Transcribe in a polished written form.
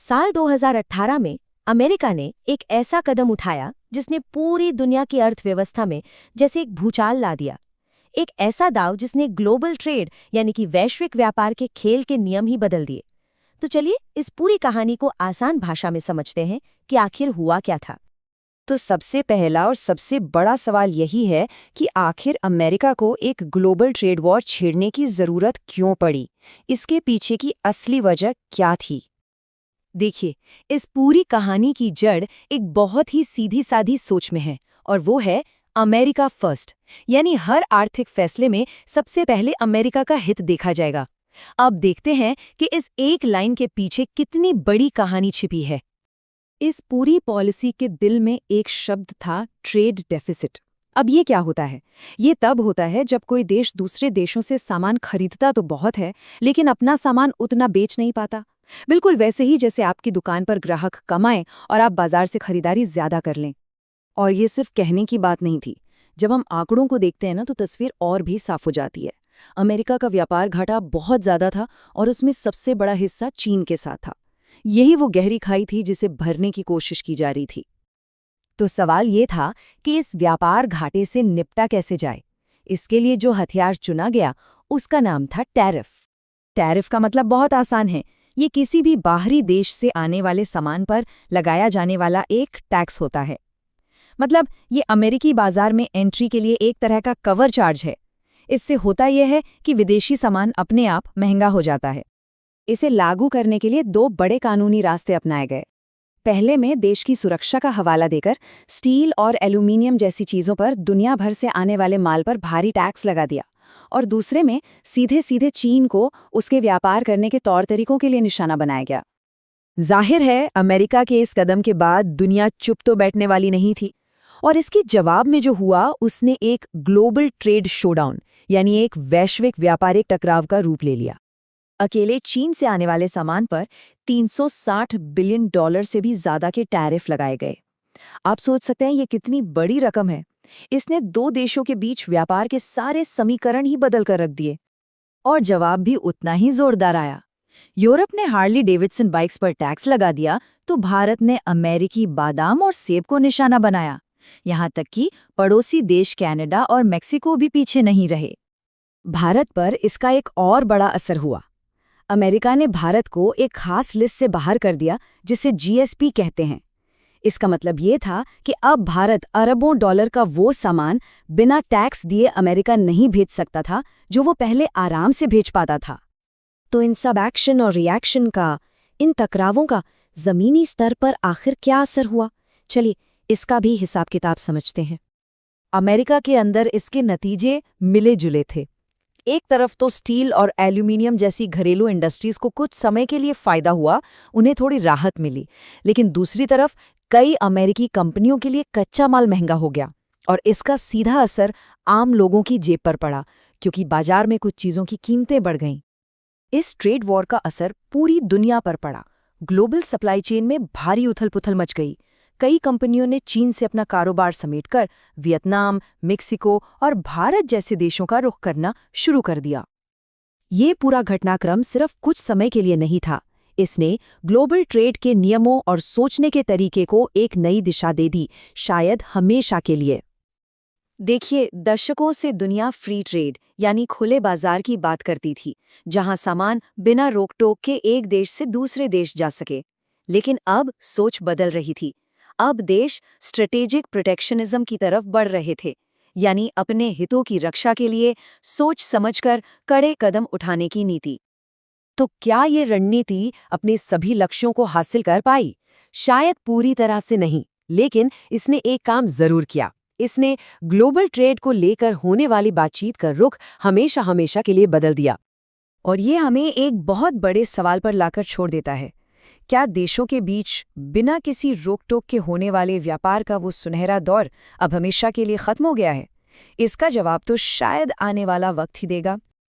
साल 2018 में अमेरिका ने एक ऐसा कदम उठाया जिसने पूरी दुनिया की अर्थव्यवस्था में जैसे एक भूचाल ला दिया। एक ऐसा दांव जिसने ग्लोबल ट्रेड यानी कि वैश्विक व्यापार के खेल के नियम ही बदल दिए। तो चलिए इस पूरी कहानी को आसान भाषा में समझते हैं कि आखिर हुआ क्या था। तो सबसे पहला और सबसे बड़ा सवाल यही है कि आखिर अमेरिका को एक ग्लोबल ट्रेड वॉर छेड़ने की जरूरत क्यों पड़ी? इसके पीछे की असली वजह क्या थी? देखिए, इस पूरी कहानी की जड़ एक बहुत ही सीधी साधी सोच में है, और वो है अमेरिका फर्स्ट। यानी हर आर्थिक फैसले में सबसे पहले अमेरिका का हित देखा जाएगा। अब देखते हैं कि इस एक लाइन के पीछे कितनी बड़ी कहानी छिपी है। इस पूरी पॉलिसी के दिल में एक शब्द था, ट्रेड डेफिसिट। अब ये क्या होता है? ये तब होता है जब कोई देश दूसरे देशों से सामान खरीदता तो बहुत है, लेकिन अपना सामान उतना बेच नहीं पाता। बिल्कुल वैसे ही जैसे आपकी दुकान पर ग्राहक कम आए और आप बाजार से खरीदारी ज्यादा कर लें। और ये सिर्फ कहने की बात नहीं थी। जब हम आंकड़ों को देखते हैं ना, तो तस्वीर और भी साफ हो जाती है। अमेरिका का व्यापार घाटा बहुत ज्यादा था और उसमें सबसे बड़ा हिस्सा चीन के साथ था। यही वो गहरी खाई थी जिसे भरने की कोशिश की जा रही थी। तो सवाल ये था कि इस व्यापार घाटे से निपटा कैसे जाए। इसके लिए जो हथियार चुना गया उसका नाम था टैरिफ। टैरिफ का मतलब बहुत आसान है। ये किसी भी बाहरी देश से आने वाले सामान पर लगाया जाने वाला एक टैक्स होता है। मतलब ये अमेरिकी बाजार में एंट्री के लिए एक तरह का कवर चार्ज है। इससे होता यह है कि विदेशी सामान अपने आप महंगा हो जाता है। इसे लागू करने के लिए दो बड़े कानूनी रास्ते अपनाए गए। पहले में देश की सुरक्षा का हवाला देकर स्टील और एल्यूमीनियम जैसी चीज़ों पर दुनिया भर से आने वाले माल पर भारी टैक्स लगा दिया, और दूसरे में सीधे सीधे चीन को उसके व्यापार करने के तौर तरीकों के लिए निशाना बनाया गया। जाहिर है अमेरिका के इस कदम के बाद दुनिया चुप तो बैठने वाली नहीं थी, और इसके जवाब में जो हुआ उसने एक ग्लोबल ट्रेड शोडाउन यानी एक वैश्विक व्यापारिक टकराव का रूप ले लिया। अकेले चीन से आने वाले सामान पर $360 बिलियन से भी ज्यादा के टैरिफ लगाए गए। आप सोच सकते हैं ये कितनी बड़ी रकम है। इसने दो देशों के बीच व्यापार के सारे समीकरण ही बदल कर रख दिए। और जवाब भी उतना ही जोरदार आया। यूरोप ने हार्ली डेविडसन बाइक्स पर टैक्स लगा दिया, तो भारत ने अमेरिकी बादाम और सेब को निशाना बनाया। यहाँ तक कि पड़ोसी देश कनाडा और मेक्सिको भी पीछे नहीं रहे। भारत पर इसका एक और बड़ा असर हुआ। अमेरिका ने भारत को एक खास लिस्ट से बाहर कर दिया, जिसे जीएसपी कहते हैं। इसका मतलब ये था कि अब भारत अरबों डॉलर का वो सामान बिना टैक्स दिए अमेरिका नहीं भेज सकता था, जो वो पहले आराम से भेज पाता था। तो इन सब एक्शन और रिएक्शन का, इन टकरावों का जमीनी स्तर पर आखिर क्या असर हुआ? चलिए इसका भी हिसाब किताब समझते हैं। अमेरिका के अंदर इसके नतीजे मिले जुले थे। एक तरफ तो स्टील और एल्यूमीनियम जैसी घरेलू इंडस्ट्रीज को कुछ समय के लिए फायदा हुआ, उन्हें थोड़ी राहत मिली। लेकिन दूसरी तरफ कई अमेरिकी कंपनियों के लिए कच्चा माल महंगा हो गया, और इसका सीधा असर आम लोगों की जेब पर पड़ा, क्योंकि बाजार में कुछ चीज़ों की कीमतें बढ़ गईं। इस ट्रेड वॉर का असर पूरी दुनिया पर पड़ा। ग्लोबल सप्लाई चेन में भारी उथल-पुथल मच गई। कई कंपनियों ने चीन से अपना कारोबार समेटकर वियतनाम, मेक्सिको और भारत जैसे देशों का रुख करना शुरू कर दिया। ये पूरा घटनाक्रम सिर्फ कुछ समय के लिए नहीं था। इसने ग्लोबल ट्रेड के नियमों और सोचने के तरीके को एक नई दिशा दे दी, शायद हमेशा के लिए। देखिए, दशकों से दुनिया फ्री ट्रेड यानी खुले बाजार की बात करती थी, जहां सामान बिना रोक-टोक के एक देश से दूसरे देश जा सके। लेकिन अब सोच बदल रही थी। अब देश स्ट्रेटेजिक प्रोटेक्शनिज्म की तरफ बढ़ रहे थे, यानी अपने हितों की रक्षा के लिए सोच समझकर कड़े कदम उठाने की नीति। तो क्या ये रणनीति अपने सभी लक्ष्यों को हासिल कर पाई? शायद पूरी तरह से नहीं, लेकिन इसने एक काम जरूर किया। इसने ग्लोबल ट्रेड को लेकर होने वाली बातचीत का रुख हमेशा हमेशा के लिए बदल दिया। और ये हमें एक बहुत बड़े सवाल पर लाकर छोड़ देता है। क्या देशों के बीच बिना किसी रोक-टोक के होने वाले व्यापार का वो सुनहरा दौर अब हमेशा के लिए खत्म हो गया है? इसका जवाब तो शायद आने वाला वक्त ही देगा।